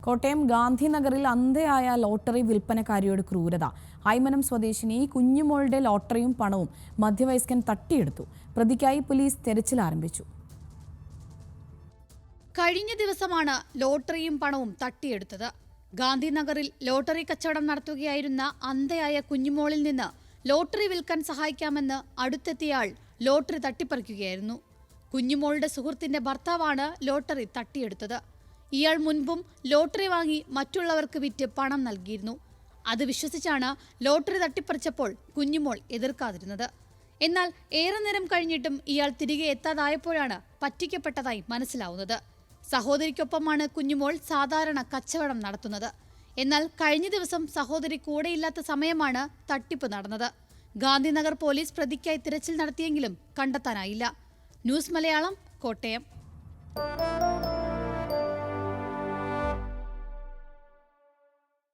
കോട്ടയം ഗാന്ധിനഗറിൽ അന്ധയായ ലോട്ടറി വിൽപ്പനക്കാരിയുടെ ക്രൂരത. ഹൈമനം സ്വദേശിനി കുഞ്ഞുമോളുടെ ലോട്ടറിയും പണവും മധ്യവയസ്കൻ തട്ടിയെടുത്തു. പ്രതിക്കായി പോലീസ് തെരച്ചിൽ ആരംഭിച്ചു. കഴിഞ്ഞ ദിവസമാണ് ലോട്ടറിയും പണവും തട്ടിയെടുത്തത്. ഗാന്ധിനഗറിൽ ലോട്ടറി കച്ചവടം നടത്തുകയായിരുന്ന അന്ധയായ കുഞ്ഞുമോളിൽ നിന്ന് ലോട്ടറി വിൽക്കാൻ സഹായിക്കാമെന്ന് അടുത്തെത്തിയയാൾ ലോട്ടറി തട്ടിപ്പറിക്കുകയായിരുന്നു. കുഞ്ഞുമോളുടെ സുഹൃത്തിന്റെ ഭർത്താവാണ് ലോട്ടറി തട്ടിയെടുത്തത്. ഇയാൾ മുൻപും ലോട്ടറി വാങ്ങി മറ്റുള്ളവർക്ക് വിറ്റ് പണം നൽകിയിരുന്നു. അത് വിശ്വസിച്ചാണ് ലോട്ടറി തട്ടിപ്പറിച്ചപ്പോൾ കുഞ്ഞുമോൾ എതിർക്കാതിരുന്നത്. എന്നാൽ ഏറെ നേരം കഴിഞ്ഞിട്ടും ഇയാൾ തിരികെ എത്താതായപ്പോഴാണ് പറ്റിക്കപ്പെട്ടതായി മനസ്സിലാവുന്നത്. സഹോദരിക്കൊപ്പമാണ് കുഞ്ഞുമോൾ സാധാരണ കച്ചവടം നടത്തുന്നത്. എന്നാൽ കഴിഞ്ഞ ദിവസം സഹോദരി കൂടെയില്ലാത്ത സമയമാണ് തട്ടിപ്പ് നടന്നത്. ഗാന്ധിനഗർ പോലീസ് പ്രതിക്കായി തിരച്ചിൽ നടത്തിയെങ്കിലും കണ്ടെത്താനായില്ല. ന്യൂസ് മലയാളം, കോട്ടയം.